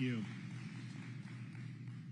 you.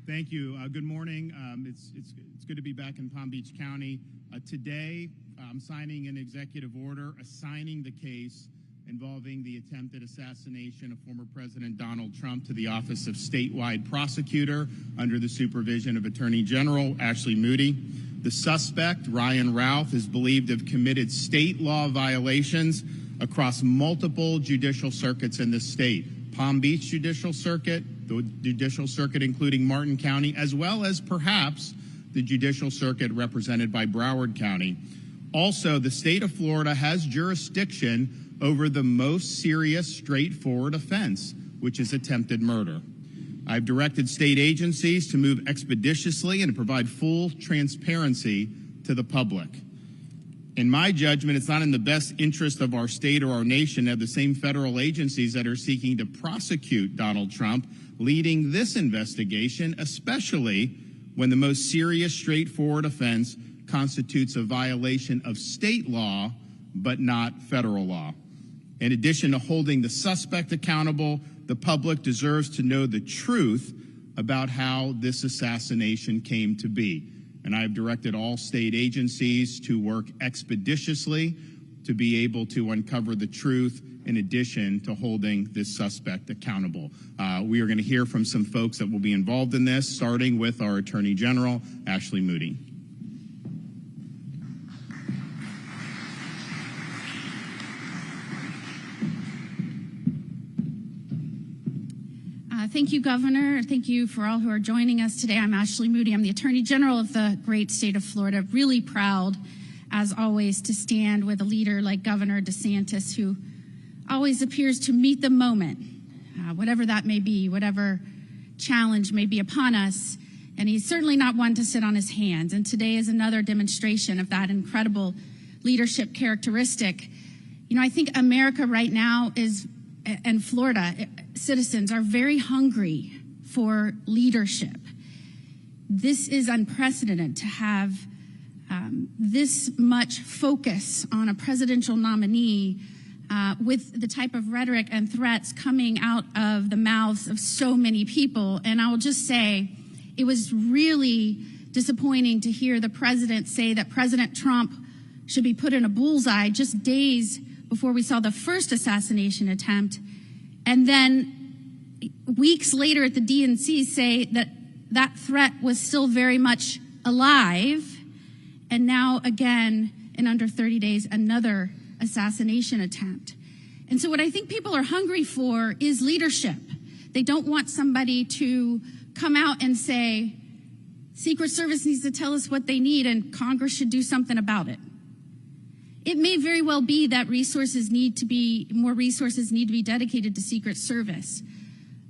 Thank you. Good morning. It's good to be back in Palm Beach County. Today, I'm signing an executive order assigning the case involving the attempted assassination of former President Donald Trump to the Office of Statewide Prosecutor under the supervision of Attorney General Ashley Moody. The suspect, Ryan Ralph, is believed to have committed state law violations across multiple judicial circuits in the state. Palm Beach Judicial Circuit, the Judicial Circuit including Martin County, as well as perhaps the Judicial Circuit represented by Broward County. Also, the state of Florida has jurisdiction over the most serious, straightforward offense, which is attempted murder. I've directed state agencies to move expeditiously and to provide full transparency to the public. In my judgment, it's not in the best interest of our state or our nation to have the same federal agencies that are seeking to prosecute Donald Trump leading this investigation, especially when the most serious, straightforward offense constitutes a violation of state law, but not federal law. In addition to holding the suspect accountable, the public deserves to know the truth about how this assassination came to be. And I have directed all state agencies to work expeditiously to be able to uncover the truth in addition to holding this suspect accountable. We are going to hear from some folks that will be involved in this, starting with our Attorney General, Ashley Moody. Thank you, Governor. Thank you for all who are joining us today. I'm Ashley Moody. I'm the Attorney General of the great state of Florida. Really proud, as always, to stand with a leader like Governor DeSantis, who always appears to meet the moment, whatever that may be, whatever challenge may be upon us. And he's certainly not one to sit on his hands. And today is another demonstration of that incredible leadership characteristic. You know, I think America right now is, and Florida citizens are very hungry for leadership. This is unprecedented to have this much focus on a presidential nominee with the type of rhetoric and threats coming out of the mouths of so many people. And I will just say, it was really disappointing to hear the president say that President Trump should be put in a bullseye just days before we saw the first assassination attempt, and then weeks later at the DNC say that that threat was still very much alive, and now again, in under 30 days, another assassination attempt. And so what I think people are hungry for is leadership. They don't want somebody to come out and say, Secret Service needs to tell us what they need and Congress should do something about it. It may very well be that more resources need to be dedicated to Secret Service.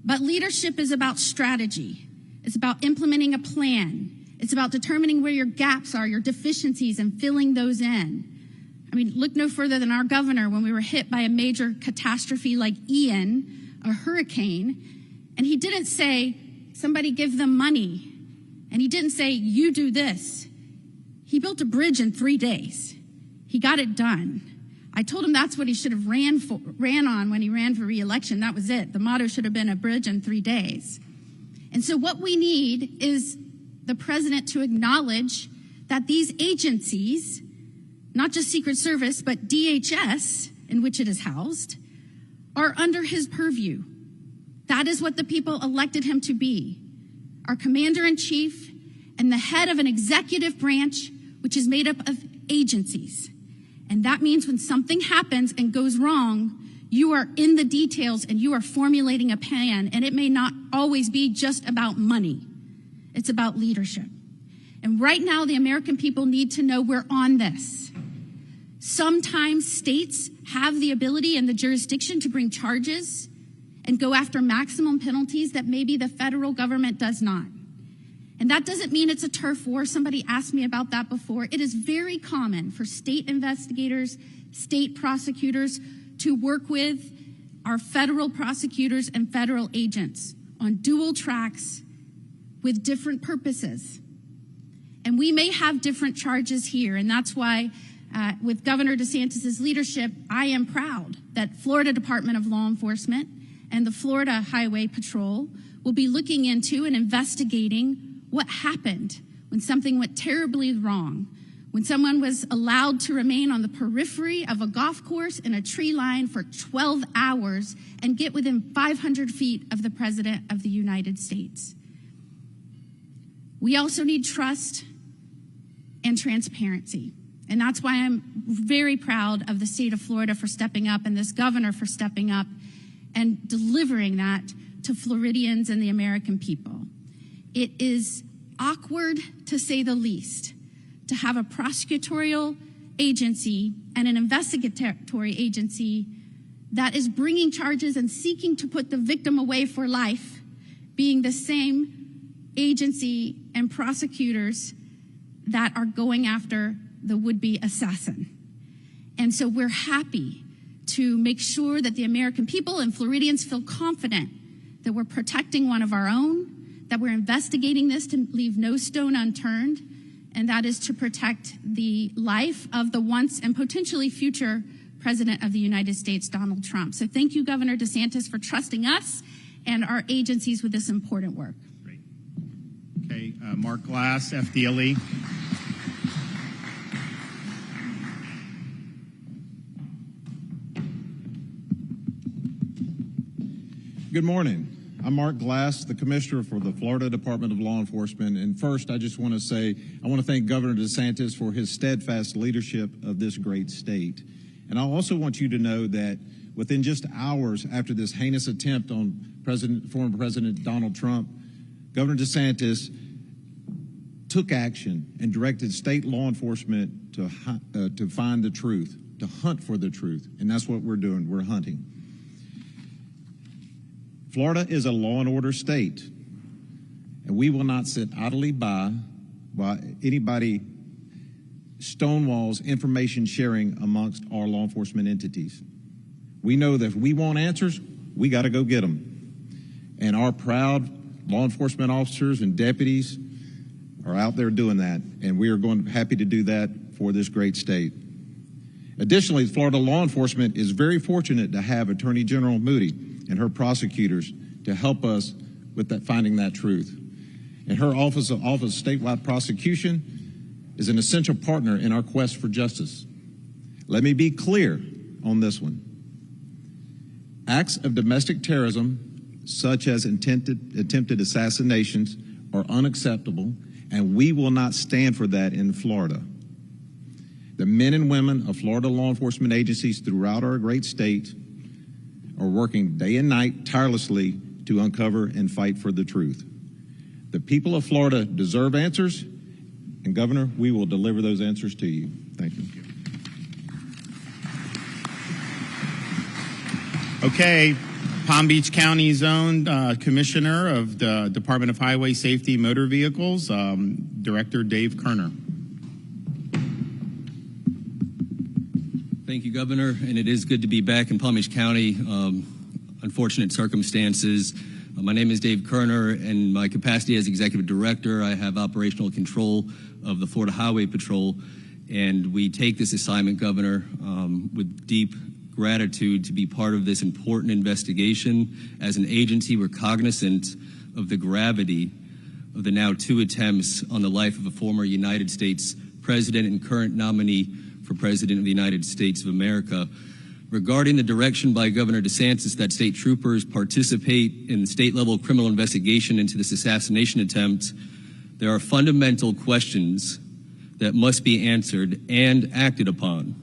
But leadership is about strategy. It's about implementing a plan. It's about determining where your gaps are, your deficiencies, and filling those in. I mean, look no further than our governor when we were hit by a major catastrophe like Ian, a hurricane, and he didn't say, somebody give them money. And he didn't say, you do this. He built a bridge in 3 days. He got it done. I told him that's what he should have ran on when he ran for re-election. That was it. The motto should have been a bridge in 3 days. And so what we need is the president to acknowledge that these agencies, not just Secret Service, but DHS, in which it is housed, are under his purview. That is what the people elected him to be. Our commander-in-chief and the head of an executive branch, which is made up of agencies. And that means when something happens and goes wrong, you are in the details and you are formulating a plan, and it may not always be just about money. It's about leadership. And right now, the American people need to know we're on this. Sometimes states have the ability and the jurisdiction to bring charges and go after maximum penalties that maybe the federal government does not. And that doesn't mean it's a turf war. Somebody asked me about that before. It is very common for state investigators, state prosecutors to work with our federal prosecutors and federal agents on dual tracks with different purposes. And we may have different charges here, and that's why with Governor DeSantis' leadership, I am proud that Florida Department of Law Enforcement and the Florida Highway Patrol will be looking into and investigating what happened when something went terribly wrong, when someone was allowed to remain on the periphery of a golf course in a tree line for 12 hours and get within 500 feet of the President of the United States. We also need trust and transparency. And that's why I'm very proud of the state of Florida for stepping up and this governor for stepping up and delivering that to Floridians and the American people. It is awkward, to say the least, to have a prosecutorial agency and an investigatory agency that is bringing charges and seeking to put the victim away for life, being the same agency and prosecutors that are going after the would-be assassin. And so we're happy to make sure that the American people and Floridians feel confident that we're protecting one of our own, that we're investigating this to leave no stone unturned, and that is to protect the life of the once and potentially future President of the United States, Donald Trump. So thank you, Governor DeSantis, for trusting us and our agencies with this important work. Great. Okay, Mark Glass, FDLE. Good morning. I'm Mark Glass, the Commissioner for the Florida Department of Law Enforcement. And first, I just want to say, I want to thank Governor DeSantis for his steadfast leadership of this great state. And I also want you to know that within just hours after this heinous attempt on former President Donald Trump, Governor DeSantis took action and directed state law enforcement to find the truth, to hunt for the truth. And that's what we're doing. We're hunting. Florida is a law and order state, and we will not sit idly by while anybody stonewalls information sharing amongst our law enforcement entities. We know that if we want answers, we got to go get them. And our proud law enforcement officers and deputies are out there doing that, and we are happy to do that for this great state. Additionally, Florida law enforcement is very fortunate to have Attorney General Moody and her prosecutors to help us with finding that truth. And her Office of Statewide Prosecution is an essential partner in our quest for justice. Let me be clear on this one. Acts of domestic terrorism, such as attempted assassinations, are unacceptable, and we will not stand for that in Florida. The men and women of Florida law enforcement agencies throughout our great state are working day and night tirelessly to uncover and fight for the truth. The people of Florida deserve answers, and Governor, we will deliver those answers to you. Thank you. Okay, Palm Beach County's own Commissioner of the Department of Highway Safety and Motor Vehicles, Director Dave Kerner. Thank you, Governor, and it is good to be back in Palm Beach County. Unfortunate circumstances. My name is Dave Kerner, and my capacity as Executive Director, I have operational control of the Florida Highway Patrol, and we take this assignment, Governor, with deep gratitude to be part of this important investigation. As an agency, we're cognizant of the gravity of the now 2 attempts on the life of a former United States President and current nominee for President of the United States of America. Regarding the direction by Governor DeSantis that state troopers participate in the state-level criminal investigation into this assassination attempt, there are fundamental questions that must be answered and acted upon.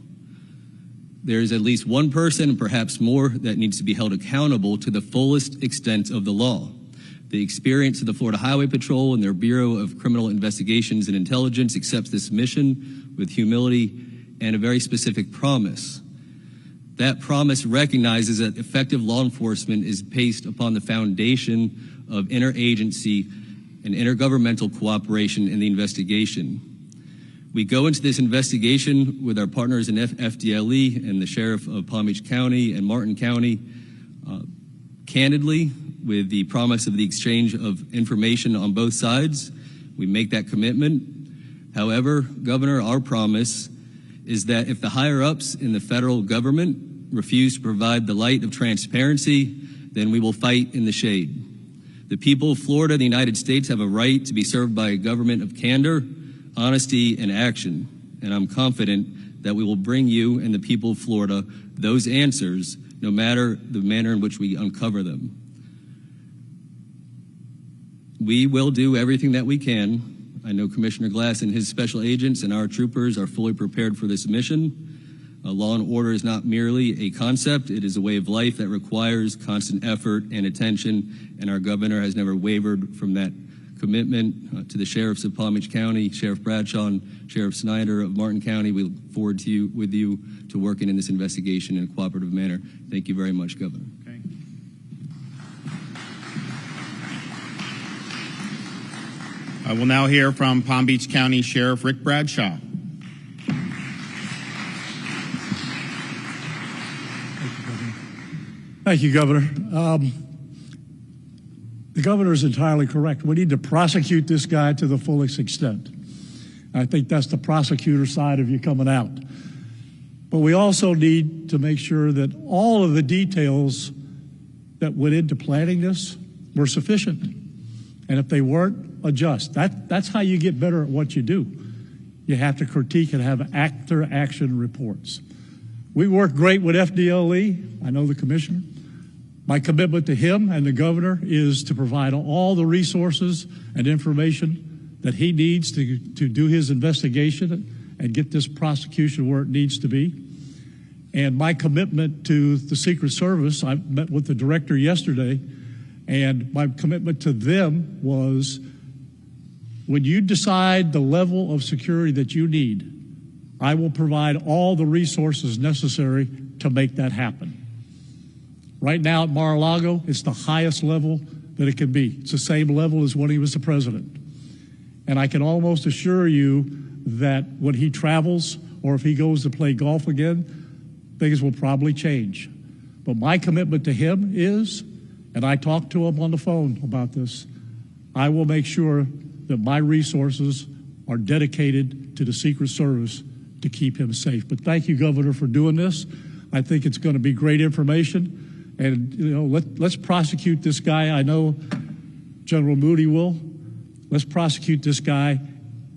There is at least one person, and perhaps more, that needs to be held accountable to the fullest extent of the law. The experience of the Florida Highway Patrol and their Bureau of Criminal Investigations and Intelligence accepts this mission with humility and a very specific promise. That promise recognizes that effective law enforcement is based upon the foundation of interagency and intergovernmental cooperation in the investigation. We go into this investigation with our partners in FDLE and the Sheriff of Palm Beach County and Martin County, candidly, with the promise of the exchange of information on both sides. We make that commitment. However, Governor, our promise is that if the higher-ups in the federal government refuse to provide the light of transparency, then we will fight in the shade. The people of Florida and the United States have a right to be served by a government of candor, honesty, and action. And I'm confident that we will bring you and the people of Florida those answers, no matter the manner in which we uncover them. We will do everything that we can. I know Commissioner Glass and his special agents and our troopers are fully prepared for this mission. Law and order is not merely a concept, it is a way of life that requires constant effort and attention, and our governor has never wavered from that commitment. To the sheriffs of Palm Beach County, Sheriff Bradshaw and Sheriff Snyder of Martin County, we look forward to working in this investigation in a cooperative manner. Thank you very much, Governor. Okay. We'll now hear from Palm Beach County Sheriff Rick Bradshaw. Thank you, Governor. The governor is entirely correct. We need to prosecute this guy to the fullest extent. I think that's the prosecutor side of you coming out. But we also need to make sure that all of the details that went into planning this were sufficient. And if they weren't, adjust. That's how you get better at what you do. You have to critique and have after-action reports. We work great with FDLE. I know the commissioner. My commitment to him and the governor is to provide all the resources and information that he needs to do his investigation and get this prosecution where it needs to be. And my commitment to the Secret Service, I met with the director yesterday, and my commitment to them was, when you decide the level of security that you need, I will provide all the resources necessary to make that happen. Right now at Mar-a-Lago, it's the highest level that it can be. It's the same level as when he was the president. And I can almost assure you that when he travels or if he goes to play golf again, things will probably change. But my commitment to him is, and I talked to him on the phone about this, I will make sure that my resources are dedicated to the Secret Service to keep him safe. But thank you, Governor, for doing this. I think it's going to be great information. And, you know, let's prosecute this guy. I know General Moody will. Let's prosecute this guy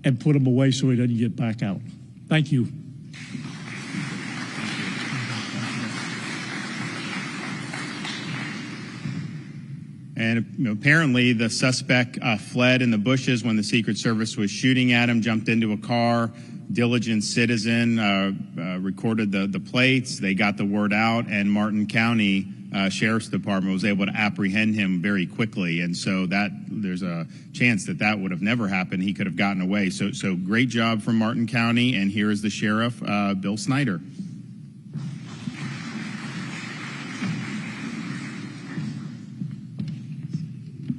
and put him away so he doesn't get back out. Thank you. And apparently the suspect fled in the bushes when the Secret Service was shooting at him, jumped into a car. Diligent citizen recorded the plates. They got the word out, and Martin County Sheriff's Department was able to apprehend him very quickly. And so that there's a chance that would have never happened. He could have gotten away. So great job from Martin County. And here is the sheriff, Bill Snyder.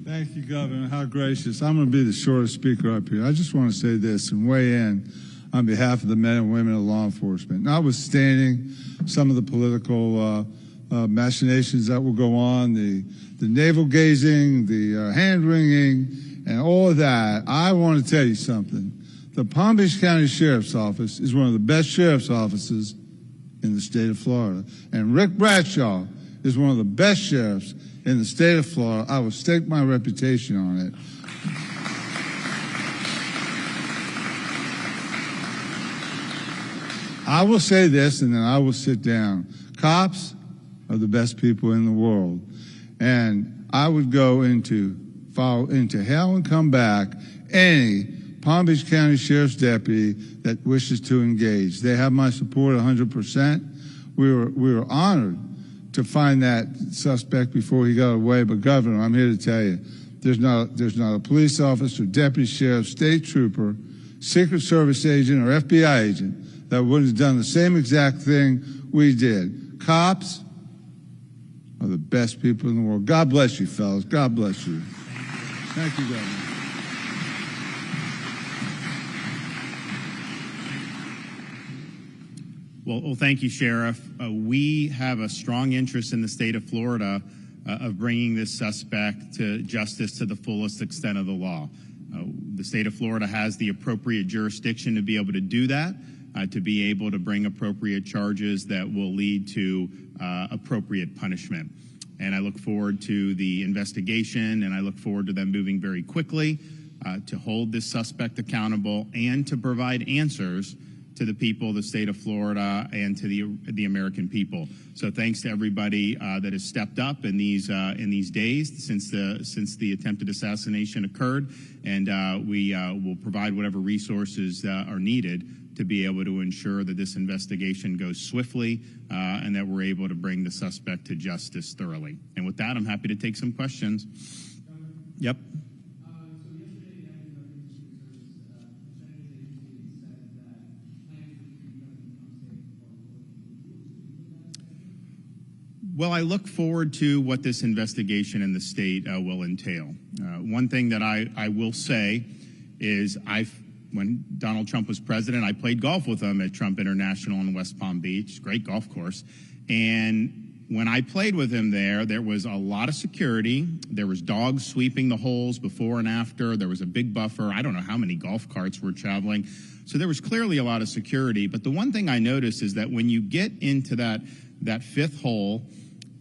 Thank you, Governor. How gracious. I'm going to be the shortest speaker up here. I just want to say this and weigh in on behalf of the men and women of law enforcement. Notwithstanding some of the political machinations that will go on, the navel-gazing, the hand-wringing, and all of that, I want to tell you something. The Palm Beach County Sheriff's Office is one of the best sheriff's offices in the state of Florida. And Rick Bradshaw is one of the best sheriffs in the state of Florida. I will stake my reputation on it. I will say this, and then I will sit down. Cops are the best people in the world. And I would go follow into hell and come back any Palm Beach County Sheriff's deputy that wishes to engage. They have my support 100%. We were honored to find that suspect before he got away. But Governor, I'm here to tell you, there's not a police officer, deputy sheriff, state trooper, Secret Service agent, or FBI agent that wouldn't have done the same exact thing we did. Cops are the best people in the world. God bless you, fellas. God bless you. Thank you, Governor. Well, thank you, Sheriff. We have a strong interest in the state of Florida of bringing this suspect to justice to the fullest extent of the law. The state of Florida has the appropriate jurisdiction to be able to do that, to be able to bring appropriate charges that will lead to appropriate punishment. And I look forward to the investigation, and I look forward to them moving very quickly to hold this suspect accountable and to provide answers to the people of the state of Florida and to the American people. So thanks to everybody that has stepped up in these days since the attempted assassination occurred, and we will provide whatever resources are needed to be able to ensure that this investigation goes swiftly and that we're able to bring the suspect to justice thoroughly. And with that, I'm happy to take some questions. Yep. Well, I look forward to what this investigation in the state will entail. One thing that I will say is when Donald Trump was president, I played golf with him at Trump International in West Palm Beach, great golf course. And when I played with him there was a lot of security. There was dogs sweeping the holes before and after. There was a big buffer. I don't know how many golf carts were traveling. So there was clearly a lot of security. But the one thing I noticed is that when you get into that fifth hole,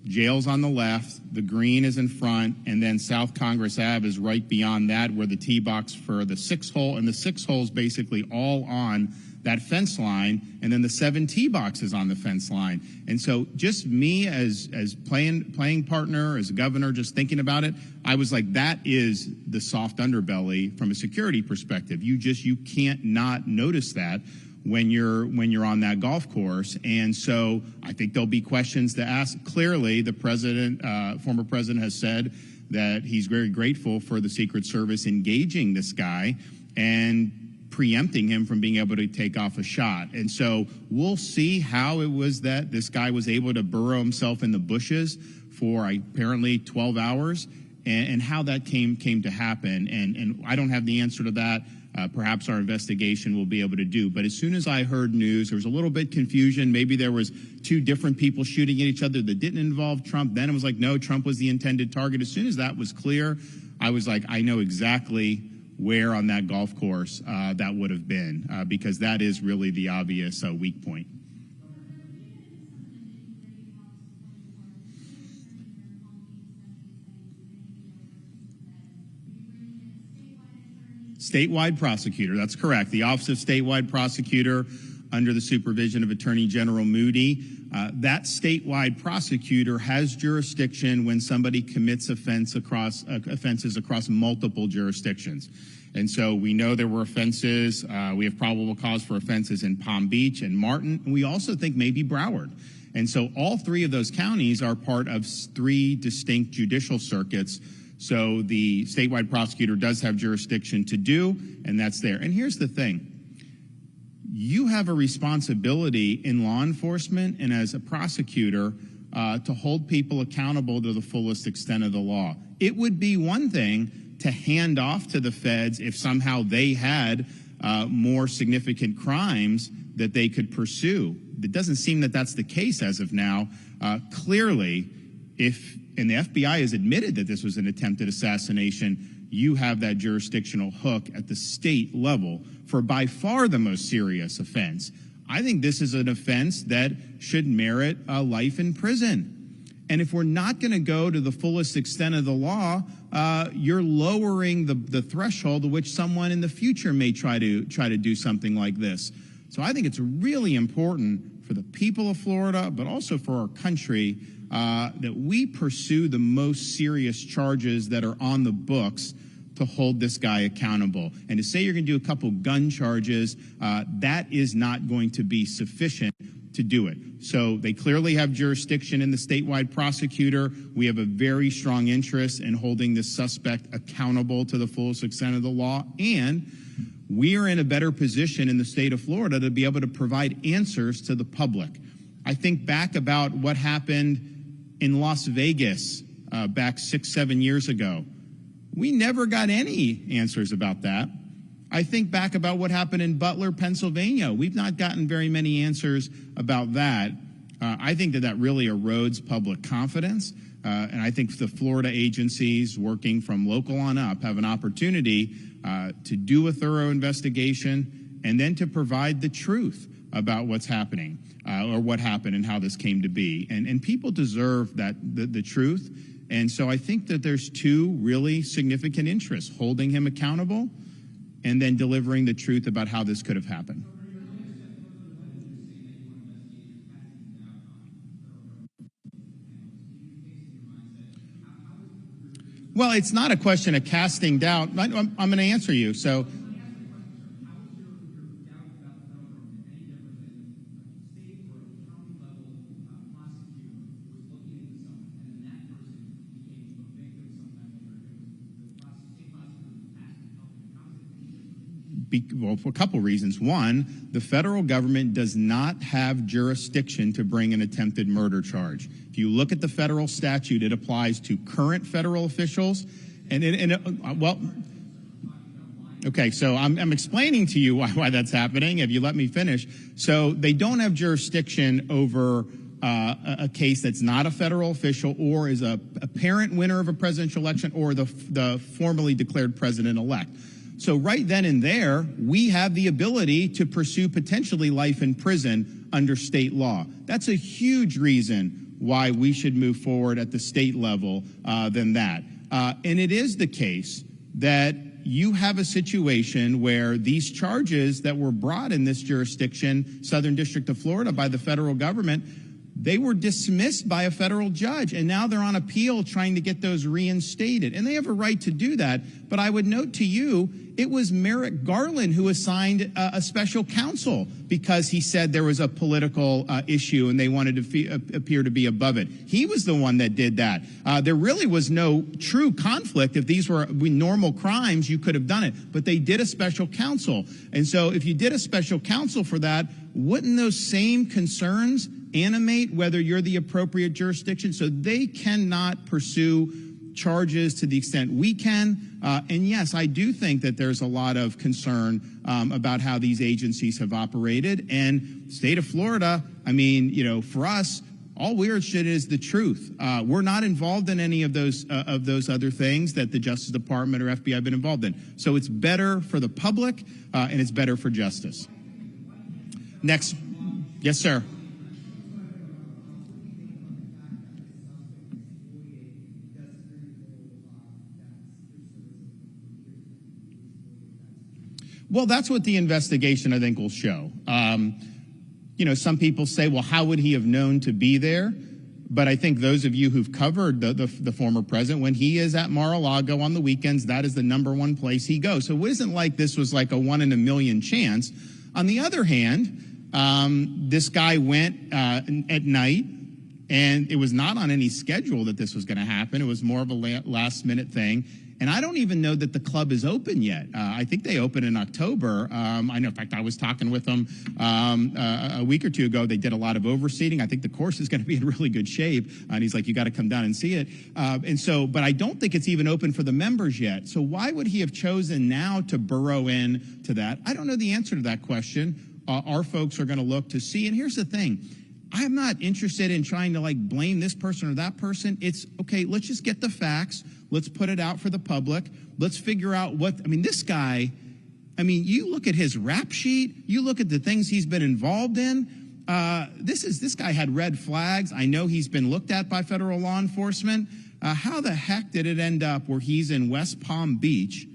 jail's on the left, the green is in front, and then South Congress Ave is right beyond that, where the tee box for the sixth hole, and the sixth hole is basically all on that fence line, and then the 7 tee boxes on the fence line. And so just me as playing partner, as a governor, just thinking about it, I was like, that is the soft underbelly from a security perspective. You can't not notice that when you're on that golf course. And so I think there'll be questions to ask. Clearly, the former president has said that he's very grateful for the Secret Service engaging this guy and preempting him from being able to take off a shot. And so we'll see how it was that this guy was able to burrow himself in the bushes for apparently 12 hours and how that came to happen. And I don't have the answer to that. Perhaps our investigation will be able to do. But as soon as I heard news, there was a little bit confusion. Maybe there was 2 different people shooting at each other that didn't involve Trump. Then it was like, no, Trump was the intended target. As soon as that was clear, I was like, I know exactly where on that golf course that would have been, because that is really the obvious weak point. Statewide prosecutor, that's correct. The Office of Statewide Prosecutor under the supervision of Attorney General Moody. That statewide prosecutor has jurisdiction when somebody commits offenses across multiple jurisdictions. And so we know there were offenses. We have probable cause for offenses in Palm Beach and Martin, and we also think maybe Broward. And so all 3 of those counties are part of 3 distinct judicial circuits. So the statewide prosecutor does have jurisdiction to do, and that's there. And here's the thing. You have a responsibility in law enforcement and as a prosecutor to hold people accountable to the fullest extent of the law. It would be one thing to hand off to the feds if somehow they had more significant crimes that they could pursue. It doesn't seem that that's the case as of now. Clearly, and the FBI has admitted that this was an attempted assassination, you have that jurisdictional hook at the state level for by far the most serious offense. I think this is an offense that should merit a life in prison. And if we're not going to go to the fullest extent of the law, you're lowering the threshold to which someone in the future may try to do something like this. So I think it's really important for the people of Florida, but also for our country, that we pursue the most serious charges that are on the books to hold this guy accountable. And to say you're going to do a couple gun charges, that is not going to be sufficient to do it. So they clearly have jurisdiction in the statewide prosecutor. We have a very strong interest in holding this suspect accountable to the fullest extent of the law. And we are in a better position in the state of Florida to be able to provide answers to the public. I think back about what happened in Las Vegas back 6-7 years ago. We never got any answers about that. I think back about what happened in Butler, Pennsylvania. We've not gotten very many answers about that. I think that really erodes public confidence. And I think the Florida agencies working from local on up have an opportunity to do a thorough investigation and then to provide the truth about what's happening or what happened and how this came to be. And people deserve the truth. And so I think that there's two really significant interests: holding him accountable and then delivering the truth about how this could have happened. Well, it's not a question of casting doubt. I'm going to answer you. So, well, for a couple reasons. One, the federal government does not have jurisdiction to bring an attempted murder charge. If you look at the federal statute, it applies to current federal officials. Well, okay, so I'm explaining to you why that's happening, if you let me finish. So they don't have jurisdiction over a case that's not a federal official or is a apparent winner of a presidential election or the formally declared president-elect. So right then and there, we have the ability to pursue potentially life in prison under state law. That's a huge reason why we should move forward at the state level than that. And it is the case that you have a situation where these charges that were brought in this jurisdiction, Southern District of Florida, by the federal government, they were dismissed by a federal judge, and now they're on appeal trying to get those reinstated. And they have a right to do that. But I would note to you, it was Merrick Garland who assigned a special counsel because he said there was a political issue and they wanted to appear to be above it. He was the one that did that. There really was no true conflict. If these were normal crimes, you could have done it. But they did a special counsel. And so if you did a special counsel for that, wouldn't those same concerns animate whether you're the appropriate jurisdiction? So they cannot pursue charges to the extent we can. And yes, I do think that there's a lot of concern about how these agencies have operated. And state of Florida, I mean, you know, for us, all weird shit is the truth. We're not involved in any of those other things that the Justice Department or FBI have been involved in. So it's better for the public and it's better for justice. Next. Yes, sir. Well, that's what the investigation, I think, will show. You know, some people say, well, how would he have known to be there? But I think those of you who've covered the former president, when he is at Mar-a-Lago on the weekends, that is the #1 place he goes. So it isn't like this was like a 1 in a million chance. On the other hand, this guy went at night, and it was not on any schedule that this was going to happen. It was more of a last-minute thing. And I don't even know that the club is open yet. I think they open in October. I know, in fact, I was talking with them a week or two ago. They did a lot of overseating. I think the course is going to be in really good shape. And he's like, you got to come down and see it. But I don't think it's even open for the members yet. So why would he have chosen now to burrow in to that? I don't know the answer to that question. Our folks are going to look to see. And here's the thing. I'm not interested in trying to like blame this person or that person. It's okay. Let's just get the facts. Let's put it out for the public. Let's figure out this guy, you look at his rap sheet, you look at the things he's been involved in. This guy had red flags. I know he's been looked at by federal law enforcement. How the heck did it end up where he's in West Palm Beach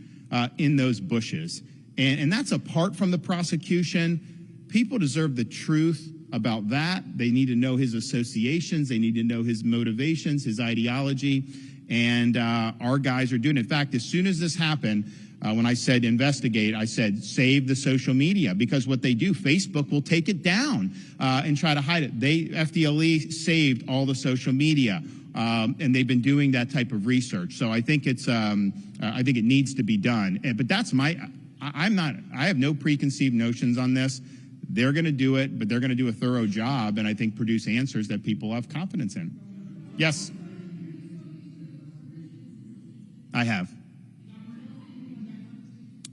in those bushes? And that's apart from the prosecution. People deserve the truth about that. They need to know his associations. They need to know his motivations, his ideology. And our guys are doing it. In fact, as soon as this happened, when I said investigate, I said save the social media, because what they do, Facebook will take it down and try to hide it. FDLE saved all the social media, and they've been doing that type of research. So I think I think it needs to be done. But that's I have no preconceived notions on this. They're going to do it, but they're going to do a thorough job, and I think produce answers that people have confidence in. Yes. I have.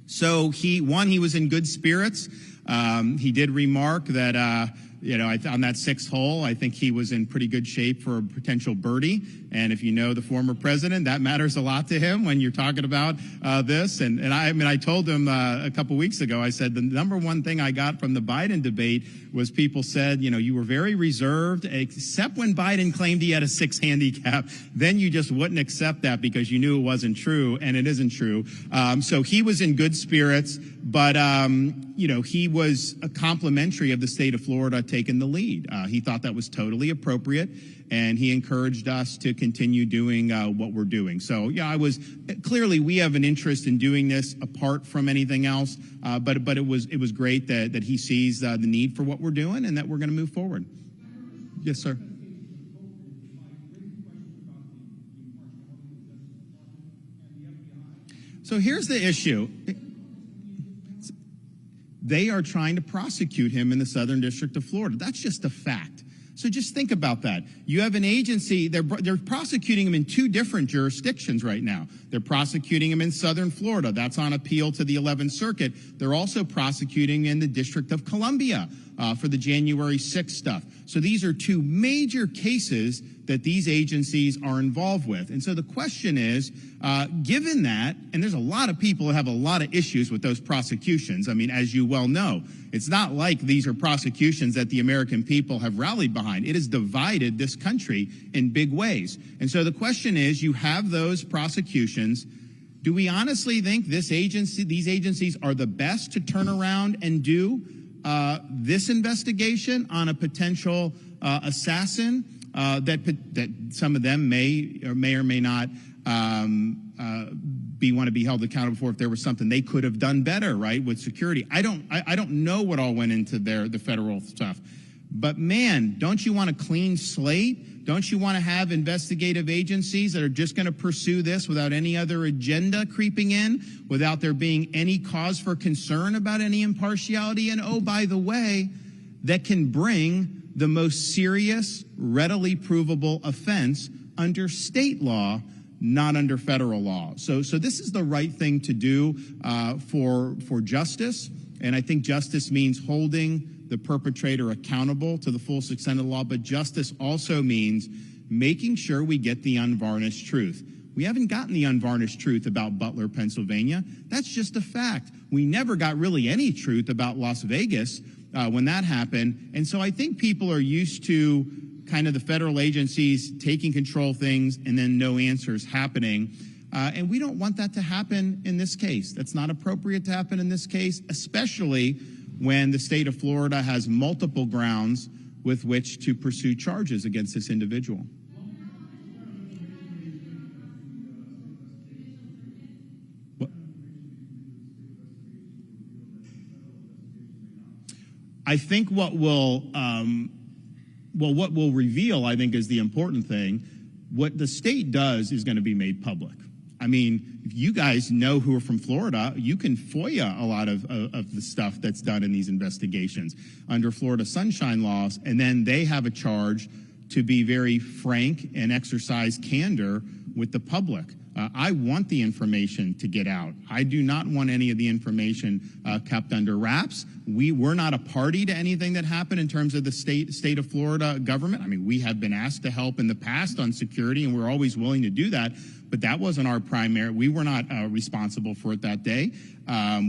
So he was in good spirits. He did remark that, on that sixth hole, I think he was in pretty good shape for a potential birdie. And if you know the former president, that matters a lot to him when you're talking about this. And I told him a couple weeks ago, I said, the number one thing I got from the Biden debate was people said, you were very reserved, except when Biden claimed he had a 6 handicap. Then you just wouldn't accept that because you knew it wasn't true, and it isn't true. So he was in good spirits, but, he was a complimentary of the state of Florida taking the lead. He thought that was totally appropriate, and he encouraged us to continue doing what we're doing. So, clearly we have an interest in doing this apart from anything else, but it was great that he sees the need for what we're doing and that we're going to move forward. Yes, sir. So here's the issue. They are trying to prosecute him in the Southern District of Florida. That's just a fact. So just think about that. You have an agency, they're prosecuting him in 2 different jurisdictions right now. They're prosecuting him in Southern Florida. That's on appeal to the 11th Circuit. They're also prosecuting in the District of Columbia for the January 6th stuff. So these are 2 major cases that these agencies are involved with. And so the question is, given that, and there's a lot of people that have a lot of issues with those prosecutions. I mean, as you well know, it's not like these are prosecutions that the American people have rallied behind. It has divided this country in big ways. And so the question is, you have those prosecutions. Do we honestly think these agencies are the best to turn around and do this investigation on a potential assassin that some of them may or may not want to be held accountable for if there was something they could have done better, right, with security? I don't know what all went into the federal stuff. But man, don't you want a clean slate? Don't you want to have investigative agencies that are just going to pursue this without any other agenda creeping in, without there being any cause for concern about any impartiality? And oh, by the way, that can bring the most serious, readily provable offense under state law, not under federal law. So this is the right thing to do for justice. And I think justice means holding the perpetrator accountable to the full extent of the law, but justice also means making sure we get the unvarnished truth. We haven't gotten the unvarnished truth about Butler, Pennsylvania. That's just a fact. We never got really any truth about Las Vegas when that happened. And so I think people are used to kind of the federal agencies taking control of things and then no answers happening. And we don't want that to happen in this case. That's not appropriate to happen in this case, especially when the state of Florida has multiple grounds with which to pursue charges against this individual. I think what will reveal, I think, is the important thing. What the state does is going to be made public. I mean, if you guys know who are from Florida, you can FOIA a lot of the stuff that's done in these investigations under Florida sunshine laws, and then they have a charge to be very frank and exercise candor with the public. I want the information to get out. I do not want any of the information kept under wraps. We're not a party to anything that happened in terms of the state of Florida government. I mean, we have been asked to help in the past on security, and we're always willing to do that. But that wasn't our primary. We were not responsible for it that day.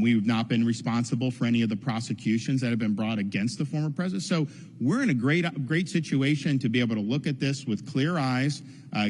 We've not been responsible for any of the prosecutions that have been brought against the former president. So we're in a great situation to be able to look at this with clear eyes,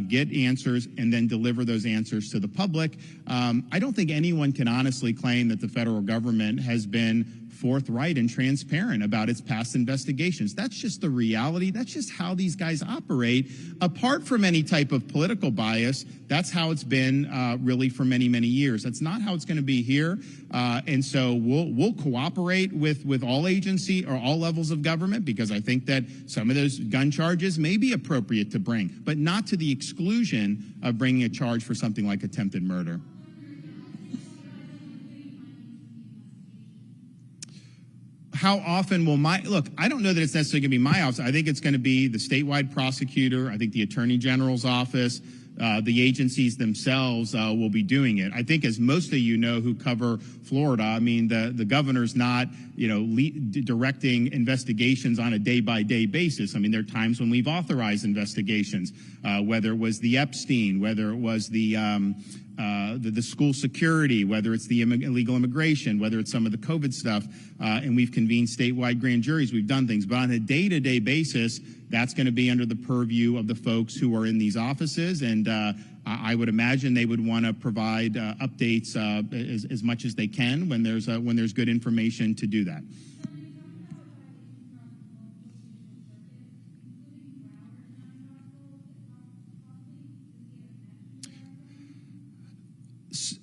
get answers, and then deliver those answers to the public. I don't think anyone can honestly claim that the federal government has been forthright and transparent about its past investigations. That's just the reality. That's just how these guys operate. Apart from any type of political bias, that's how it's been really for many, many years. That's not how it's going to be here. And so we'll cooperate with all agency or all levels of government, because I think that some of those gun charges may be appropriate to bring, but not to the exclusion of bringing a charge for something like attempted murder. How often will look, I don't know that it's necessarily going to be my office. I think it's going to be the statewide prosecutor. I think the attorney general's office. the agencies themselves will be doing it. I think, as most of you know who cover Florida, I mean, the governor's not, directing investigations on a day-by-day basis. I mean, there are times when we've authorized investigations, whether it was the Epstein, whether it was the school security, whether it's the illegal immigration, whether it's some of the COVID stuff, and we've convened statewide grand juries. We've done things. But on a day-to-day basis, that's going to be under the purview of the folks who are in these offices, and I would imagine they would want to provide updates as much as they can when there's good information to do that.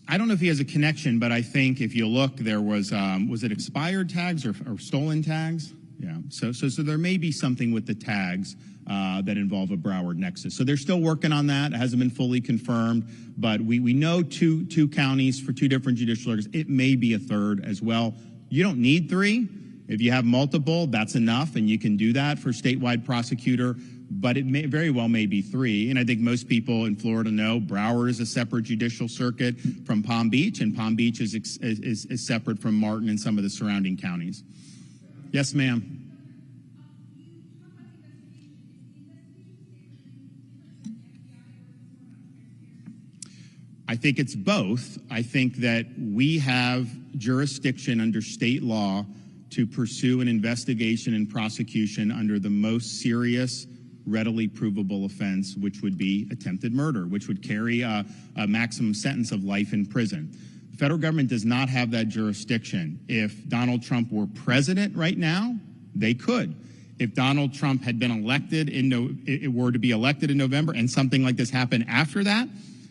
I don't know if he has a connection, but I think if you look, there was it expired tags or stolen tags? Yeah. So there may be something with the tags that involve a Broward nexus. So they're still working on that. It hasn't been fully confirmed, but we know two counties for two different judicial orders. It may be a third as well. You don't need three. If you have multiple, that's enough, and you can do that for statewide prosecutor. But it may very well may be three. And I think most people in Florida know Broward is a separate judicial circuit from Palm Beach, and Palm Beach is separate from Martin and some of the surrounding counties. Yes, ma'am. I think it's both. I think that we have jurisdiction under state law to pursue an investigation and prosecution under the most serious, readily provable offense, which would be attempted murder, which would carry a maximum sentence of life in prison. The federal government does not have that jurisdiction. If Donald Trump were president right now, they could. If Donald Trump had been elected were to be elected in November and something like this happened after that,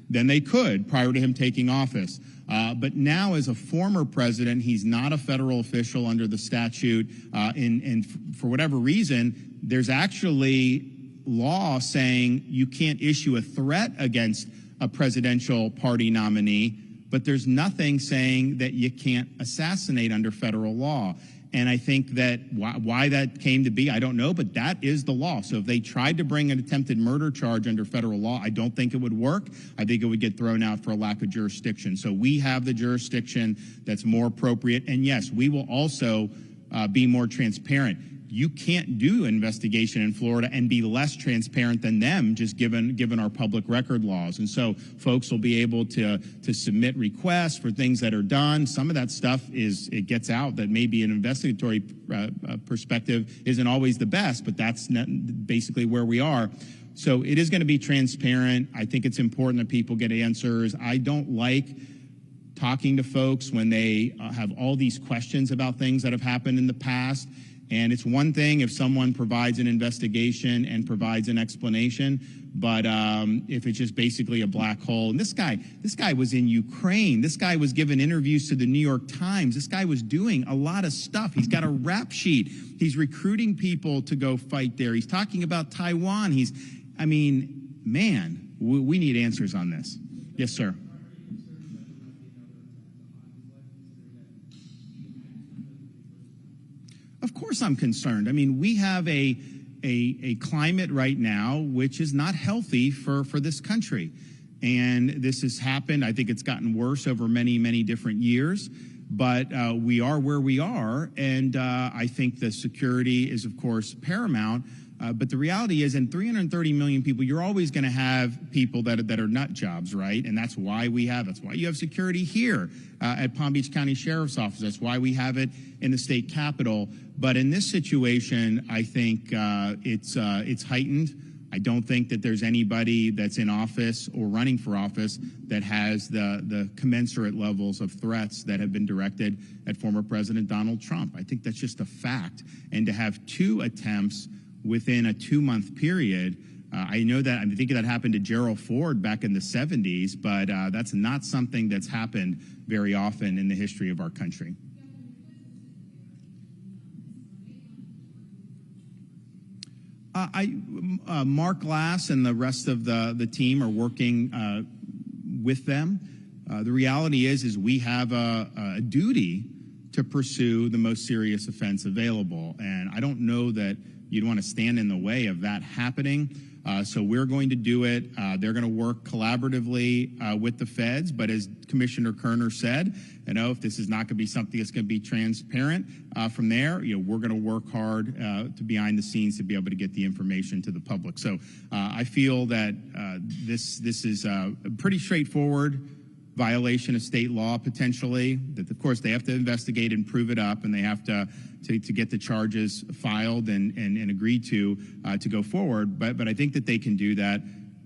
then they could, prior to him taking office. But now, as a former president, he's not a federal official under the statute, and for whatever reason, there's actually law saying you can't issue a threat against a presidential party nominee, but there's nothing saying that you can't assassinate under federal law. And I think that why that came to be, I don't know, but that is the law. So if they tried to bring an attempted murder charge under federal law, I don't think it would work. I think it would get thrown out for a lack of jurisdiction. So we have the jurisdiction that's more appropriate. And yes, we will also be more transparent. You can't do investigation in Florida and be less transparent than them, just given our public record laws. And so folks will be able to submit requests for things that are done. Some of that stuff it gets out that maybe an investigatory perspective isn't always the best, but that's basically where we are. So it is going to be transparent. I think it's important that people get answers. I don't like talking to folks when they have all these questions about things that have happened in the past. And it's one thing if someone provides an investigation and provides an explanation, but if it's just basically a black hole. And this guy was in Ukraine. This guy was giving interviews to the New York Times. This guy was doing a lot of stuff. He's got a rap sheet. He's recruiting people to go fight there. He's talking about Taiwan. Man, we need answers on this. Yes, sir. Of course I'm concerned. I mean, we have a climate right now which is not healthy for this country. And this has happened. I think it's gotten worse over many, many different years. But we are where we are. And I think the security is, of course, paramount. But the reality is, in 330 million people, you're always going to have people that are nut jobs, right? And that's why you have security here at Palm Beach County Sheriff's Office. That's why we have it in the state capitol. But in this situation, I think it's heightened. I don't think that there's anybody that's in office or running for office that has the commensurate levels of threats that have been directed at former President Donald Trump. I think that's just a fact. And to have two attempts within a 2-month period, I know that I'm thinking that happened to Gerald Ford back in the 70s, but that's not something that's happened very often in the history of our country. Mark Glass and the rest of the team are working with them. The reality is we have a duty to pursue the most serious offense available, and I don't know that you'd want to stand in the way of that happening. So we're going to do it. They're going to work collaboratively with the feds. But as Commissioner Kerner said, if this is not going to be something that's going to be transparent from there, we're going to work hard to behind the scenes to be able to get the information to the public. So I feel that this is a pretty straightforward violation of state law, potentially. That, of course, they have to investigate and prove it up, and they have to get the charges filed and agreed to go forward. But I think that they can do that.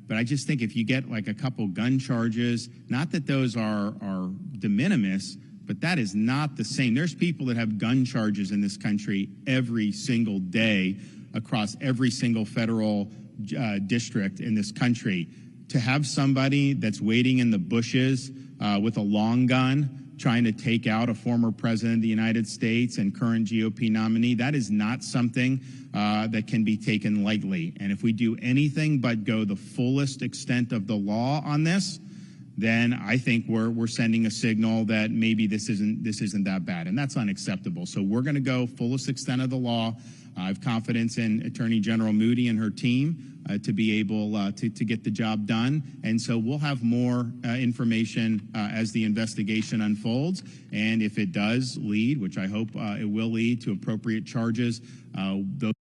But I just think if you get like a couple gun charges, not that those are de minimis, but that is not the same. There's people that have gun charges in this country every single day across every single federal district in this country. To have somebody that's waiting in the bushes with a long gun trying to take out a former president of the United States and current GOP nominee, that is not something that can be taken lightly. And if we do anything but go the fullest extent of the law on this, then I think we're sending a signal that maybe this isn't that bad, and that's unacceptable. So we're going to go fullest extent of the law. I have confidence in Attorney General Moody and her team to be able to get the job done. And so we'll have more information as the investigation unfolds. And if it does lead, which I hope it will lead, to appropriate charges, those